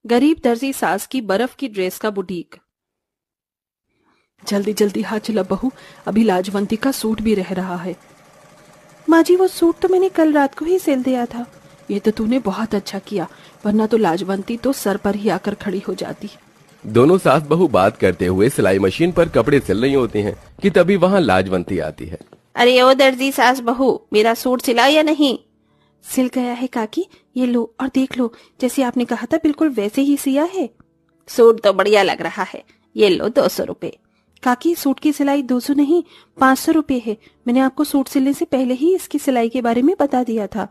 गरीब दर्जी सास की बर्फ की ड्रेस का बुटीक। जल्दी जल्दी हाथ चला बहू, अभी लाजवंती का सूट भी रह रहा है। माँ जी वो सूट तो मैंने कल रात को ही सिल दिया था। ये तो तूने बहुत अच्छा किया, वरना तो लाजवंती तो सर पर ही आकर खड़ी हो जाती। दोनों सास बहू बात करते हुए सिलाई मशीन पर कपड़े सिल रही होती हैं कि तभी वहाँ लाजवंती आती है। अरे ओ दर्जी सास बहू, मेरा सूट सिला या नहीं? सिल गया है काकी, ये लो और देख लो, जैसे आपने कहा था बिल्कुल वैसे ही सिया है। सूट तो बढ़िया लग रहा है, ये लो 200 रुपए। काकी सूट की सिलाई 200 नहीं 500 रुपए है। मैंने आपको सूट सिलने से पहले ही इसकी सिलाई के बारे में बता दिया था।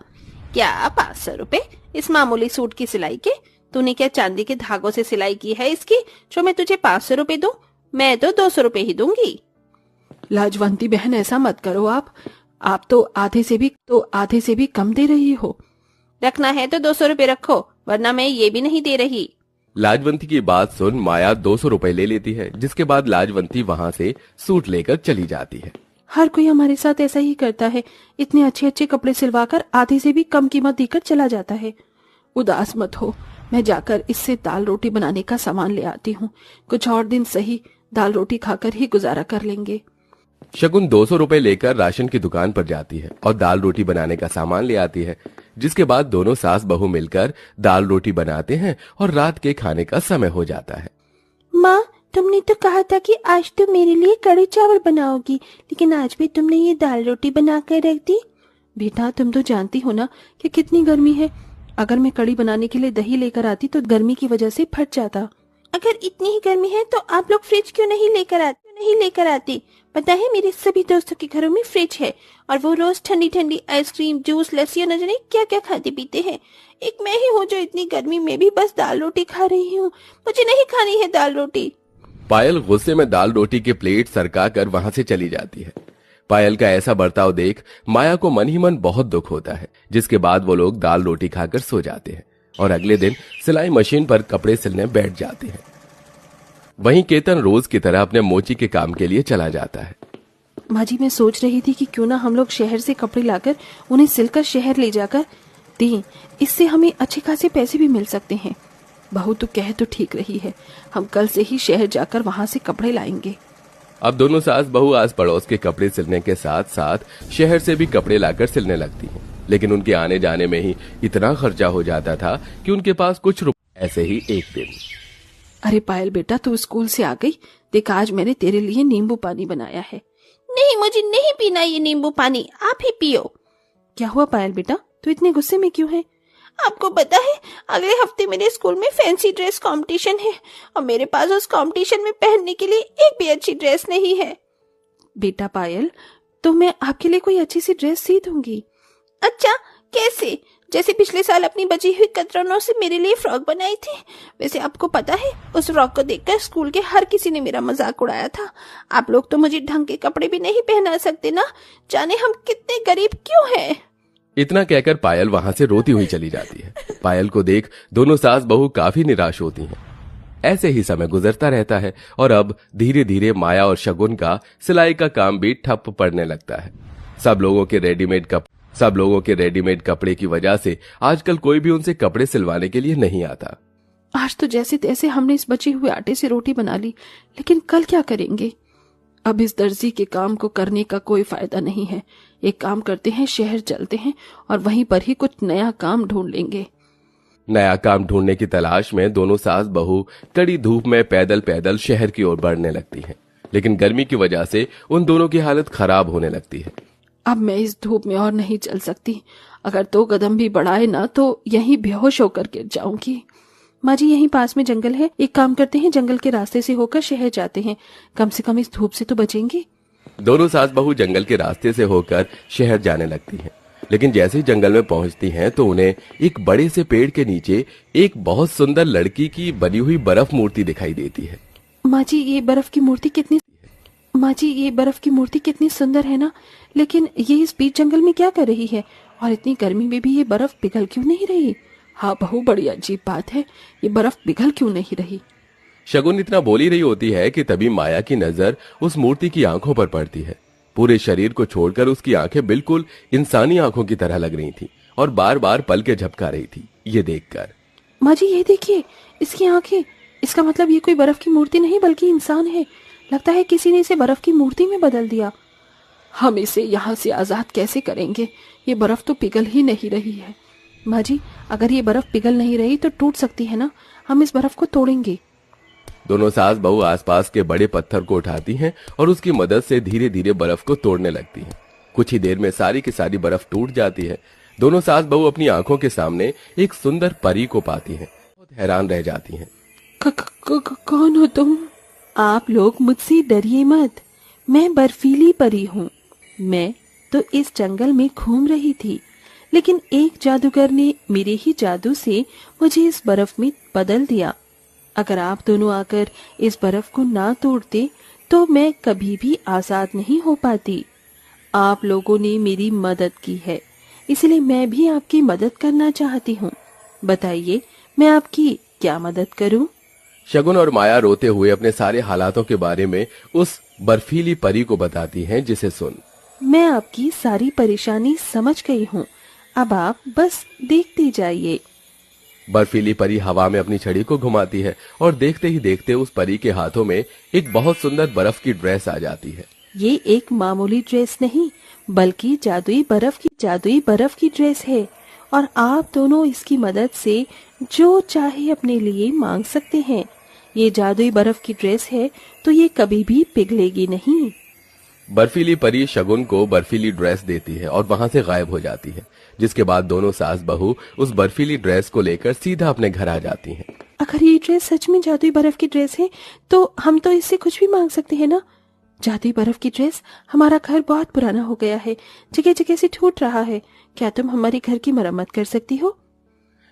क्या 500 रुपए इस मामूली सूट की सिलाई के? तूने क्या चांदी के धागों से सिलाई की है इसकी जो मैं तुझे 500 रुपए दूं? मैं तो 200 रुपए ही दूंगी। लाजवंती बहन ऐसा मत करो, आप तो आधे से भी कम दे रही हो। रखना है तो 200 रुपए रखो, वरना मैं ये भी नहीं दे रही। लाजवंती की बात सुन माया 200 रुपए ले लेती है, जिसके बाद लाजवंती वहाँ से सूट लेकर चली जाती है। हर कोई हमारे साथ ऐसा ही करता है, इतने अच्छे अच्छे कपड़े सिलवाकर आधे से भी कम कीमत देकर चला जाता है। उदास मत हो, मैं जाकर इससे दाल रोटी बनाने का सामान ले आती हूँ। कुछ और दिन सही, दाल रोटी खाकर ही गुजारा कर लेंगे। शगुन 200 रुपए लेकर राशन की दुकान पर जाती है और दाल रोटी बनाने का सामान ले आती है, जिसके बाद दोनों सास बहू मिलकर दाल रोटी बनाते हैं और रात के खाने का समय हो जाता है। माँ, तुमने तो कहा था कि आज तुम मेरे लिए कढ़ी चावल बनाओगी, लेकिन आज भी तुमने ये दाल रोटी बना कर रख दी। बेटा तुम तो जानती हो ना कि कितनी गर्मी है। अगर मैं कढ़ी बनाने के लिए दही लेकर आती तो गर्मी की वजह से फट जाता। अगर इतनी ही गर्मी है तो आप लोग फ्रिज क्यों नहीं लेकर आती? पता है मेरे सभी दोस्तों के घरों में फ्रिज है और वो रोज ठंडी ठंडी आइसक्रीम, जूस, लस्सी न जाने क्या क्या खाते पीते हैं। एक मैं ही हूँ जो इतनी गर्मी में भी बस दाल रोटी खा रही हूँ। मुझे नहीं खानी है दाल रोटी। पायल गुस्से में दाल रोटी के प्लेट सरका कर वहाँ से चली जाती है। पायल का ऐसा बर्ताव देख माया को मन ही मन बहुत दुख होता है, जिसके बाद वो लोग दाल रोटी खाकर सो जाते हैं और अगले दिन सिलाई मशीन पर कपड़े सिलने बैठ जाते हैं। वहीं केतन रोज की तरह अपने मोची के काम के लिए चला जाता है। माँ जी मैं सोच रही थी कि क्यों ना हम लोग शहर से कपड़े लाकर उन्हें सिलकर शहर ले जाकर दें, इससे हमें अच्छे खासे पैसे भी मिल सकते हैं। बहू तो कह तो ठीक रही है, हम कल से ही शहर जाकर वहाँ से कपड़े लाएंगे। अब दोनों सास बहू आस पड़ोस के कपड़े सिलने के साथ साथ शहर से भी कपड़े लाकर सिलने लगती हैं, लेकिन उनके आने जाने में ही इतना खर्चा हो जाता था कि उनके पास कुछ रुपए। ऐसे ही एक दिन, अरे पायल बेटा तू स्कूल से आ गई? देख आज मैंने तेरे लिए नींबू पानी बनाया है। नहीं मुझे नहीं पीना ये नींबू पानी, आप ही पियो। क्या हुआ पायल बेटा, तू इतने गुस्से में क्यों है? आपको पता है अगले हफ्ते मेरे स्कूल में फैंसी ड्रेस कंपटीशन है और मेरे पास उस कंपटीशन में पहनने के लिए एक भी अच्छी ड्रेस नहीं है। बेटा पायल, तो मैं आपके लिए कोई अच्छी सी ड्रेस सी दूंगी। अच्छा कैसे? जैसे पिछले साल अपनी बची हुई कतरनों से मेरे लिए फ्रॉक बनाई थी। वैसे आपको पता है उस फ्रॉक को देखकर स्कूल के हर किसी ने मेरा मजाक उड़ाया था। आप लोग तो मुझे ढंग के कपड़े भी नहीं पहना सकते ना, जाने हम कितने गरीब क्यों हैं। इतना कहकर पायल वहां से रोती हुई चली जाती है। पायल को देख दोनों सास बहू काफी निराश होती हैं। ऐसे ही समय गुजरता रहता है और अब धीरे धीरे माया और शगुन का सिलाई का काम भी ठप पड़ने लगता है। सब लोगों के रेडीमेड कपड़े की वजह से आजकल कोई भी उनसे कपड़े सिलवाने के लिए नहीं आता। आज तो जैसे तैसे हमने इस बचे हुए आटे से रोटी बना ली, लेकिन कल क्या करेंगे? अब इस दर्जी के काम को करने का कोई फायदा नहीं है। एक काम करते हैं, शहर चलते हैं और वहीं पर ही कुछ नया काम ढूंढ लेंगे। नया काम ढूंढने की तलाश में दोनों सास बहू कड़ी धूप में पैदल पैदल शहर की ओर बढ़ने लगती हैं, लेकिन गर्मी की वजह से उन दोनों की हालत खराब होने लगती है। अब मैं इस धूप में और नहीं चल सकती। अगर 2 कदम भी बढ़ाए ना तो यहीं बेहोश होकर गिर जाऊंगी। माँ जी यहीं पास में जंगल है, एक काम करते हैं जंगल के रास्ते से होकर शहर जाते हैं, कम से कम इस धूप से तो बचेंगे। दोनों सास बहू जंगल के रास्ते से होकर शहर जाने लगती हैं, लेकिन जैसे ही जंगल में पहुंचती हैं तो उन्हें एक बड़े से पेड़ के नीचे एक बहुत सुंदर लड़की की बनी हुई बर्फ मूर्ति दिखाई देती है। माँ जी ये बर्फ की मूर्ति कितनी सुंदर है ना, लेकिन ये इस बीच जंगल में क्या कर रही है और इतनी गर्मी में भी ये बर्फ पिघल क्यों नहीं रही? हाँ बहू बड़ी अजीब बात है, ये बर्फ पिघल क्यों नहीं रही? शगुन इतना बोली रही होती है कि तभी माया की नजर उस मूर्ति की आंखों पर पड़ती है। पूरे शरीर को छोड़कर उसकी आंखें बिल्कुल इंसानी आंखों की तरह लग रही थी और बार बार पलकें झपका रही थी। ये देखकर माँ जी ये देखिए, इसकी आंखें। इसका मतलब ये कोई बर्फ की मूर्ति नहीं बल्कि इंसान है। लगता है किसी ने इसे बर्फ की मूर्ति में बदल दिया। हम इसे यहाँ से आजाद कैसे करेंगे? ये बर्फ तो पिघल ही नहीं रही है। माँ जी, अगर ये बर्फ पिघल नहीं रही तो टूट सकती है ना। हम इस बर्फ को तोड़ेंगे। दोनों सास बहू आसपास के बड़े पत्थर को उठाती हैं और उसकी मदद से धीरे धीरे बर्फ को तोड़ने लगती हैं। कुछ ही देर में सारी की सारी बर्फ टूट जाती है। दोनों सास बहू अपनी आंखों के सामने एक सुंदर परी को पाती हैं। बहुत हैरान रह जाती हैं। कौन हो तुम? आप लोग मुझसे डरिए मत। मैं बर्फीली परी हूँ। मैं तो इस जंगल में घूम रही थी, लेकिन एक जादूगर ने मेरे ही जादू से मुझे इस बर्फ में बदल दिया। अगर आप दोनों आकर इस बर्फ को ना तोड़ते तो मैं कभी भी आजाद नहीं हो पाती। आप लोगों ने मेरी मदद की है, इसलिए मैं भी आपकी मदद करना चाहती हूँ। बताइए, मैं आपकी क्या मदद करूँ? शगुन और माया रोते हुए अपने सारे हालातों के बारे में उस बर्फीली परी को बताती हैं, जिसे सुन मैं आपकी सारी परेशानी समझ गई हूँ। अब आप बस देखते जाइए। बर्फीली परी हवा में अपनी छड़ी को घुमाती है और देखते ही देखते उस परी के हाथों में एक बहुत सुंदर बर्फ की ड्रेस आ जाती है। ये एक मामूली ड्रेस नहीं, बल्कि जादुई बर्फ की ड्रेस है। और आप दोनों इसकी मदद से जो चाहे अपने लिए मांग सकते हैं। ये जादुई बर्फ की ड्रेस है तो ये कभी भी पिघलेगी नहीं। बर्फीली परी शगुन को बर्फीली ड्रेस देती है और वहां से गायब हो जाती है, जिसके बाद दोनों सास बहू उस बर्फीली ड्रेस को लेकर सीधा अपने घर आ जाती हैं। अगर ये ड्रेस सच में जादुई बर्फ की ड्रेस है तो हम तो इससे कुछ भी मांग सकते हैं ना। जादुई बर्फ की ड्रेस, हमारा घर बहुत पुराना हो गया है, जगह जगह से टूट रहा है। क्या तुम हमारे घर की मरम्मत कर सकती हो?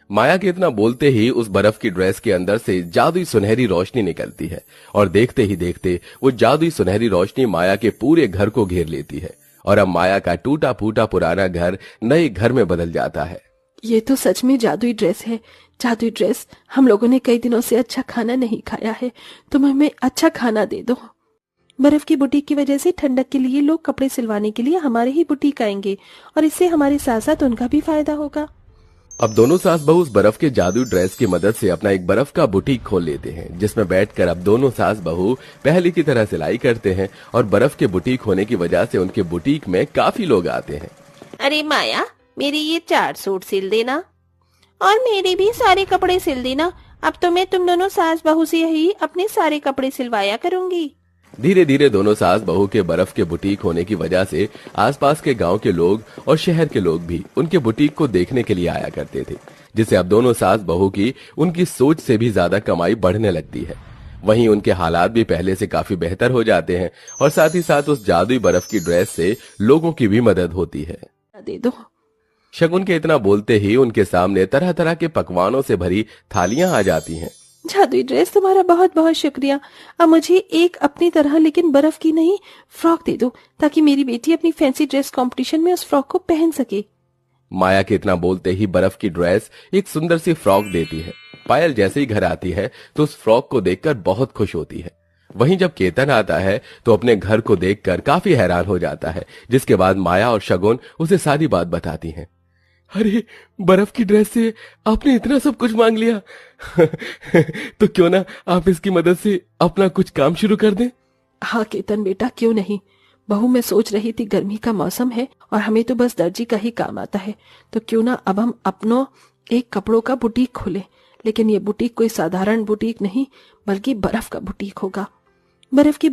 माया के इतना बोलते ही उस बर्फ की ड्रेस के अंदर से जादुई सुनहरी रोशनी निकलती है और देखते ही देखते वो जादुई सुनहरी रोशनी माया के पूरे घर को घेर लेती है और अब माया का टूटा फूटा पुराना घर नए घर में बदल जाता है। ये तो सच में जादुई ड्रेस है। जादुई ड्रेस, हम लोगों ने कई दिनों से अच्छा खाना नहीं खाया है, तुम हमें अच्छा खाना दे दो। बर्फ की बुटीक की वजह से ठंडक के लिए लोग कपड़े सिलवाने के लिए हमारे ही बुटीक आएंगे और इससे हमारे साथ साथ उनका भी फायदा होगा। अब दोनों सास बहू उस बर्फ के जादुई ड्रेस की मदद से अपना एक बर्फ का बुटीक खोल लेते हैं, जिसमें बैठकर अब दोनों सास बहू पहले की तरह सिलाई करते हैं और बर्फ के बुटीक होने की वजह से उनके बुटीक में काफी लोग आते हैं। अरे माया, मेरी ये 4 सूट सिल देना और मेरे भी सारे कपड़े सिल देना। अब तो मैं तुम दोनों सास बहू से ही अपने सारे कपड़े सिलवाया करूंगी। धीरे धीरे दोनों सास बहू के बर्फ के बुटीक होने की वजह से आसपास के गांव के लोग और शहर के लोग भी उनके बुटीक को देखने के लिए आया करते थे, जिससे अब दोनों सास बहू की उनकी सोच से भी ज्यादा कमाई बढ़ने लगती है। वहीं उनके हालात भी पहले से काफी बेहतर हो जाते हैं और साथ ही साथ उस जादुई बर्फ की ड्रेस से लोगों की भी मदद होती है। दे दो। शगुन के इतना बोलते ही उनके सामने तरह तरह के पकवानों से भरी थालियां आ जाती हैं। जादुई ड्रेस, तुम्हारा बहुत बहुत शुक्रिया। अब मुझे एक अपनी तरह लेकिन बर्फ की नहीं फ्रॉक दे दो, ताकि मेरी बेटी अपनी फैंसी ड्रेस कंपटीशन में उस फ्रॉक को पहन सके। माया के इतना बोलते ही बर्फ की ड्रेस एक सुंदर सी फ्रॉक देती है। पायल जैसे ही घर आती है तो उस फ्रॉक को देखकर बहुत खुश होती है। वहीं जब केतन आता है तो अपने घर को देखकर काफी हैरान हो जाता है, जिसके बाद माया और शगुन उसे सारी बात बताती हैं। अरे, बर्फ की ड्रेस से आपने इतना सब कुछ मांग लिया तो क्यों ना आप इसकी मदद से अपना कुछ काम शुरू कर दें। हाँ केतन बेटा, क्यों नहीं। बहू, मैं सोच रही थी गर्मी का मौसम है और हमें तो बस दर्जी का ही काम आता है, तो क्यों ना अब हम अपना एक कपड़ों का बुटीक खोलें। लेकिन ये बुटीक कोई साधारण बुटीक नहीं, बल्कि बर्फ का बुटीक होगा। बर्फ की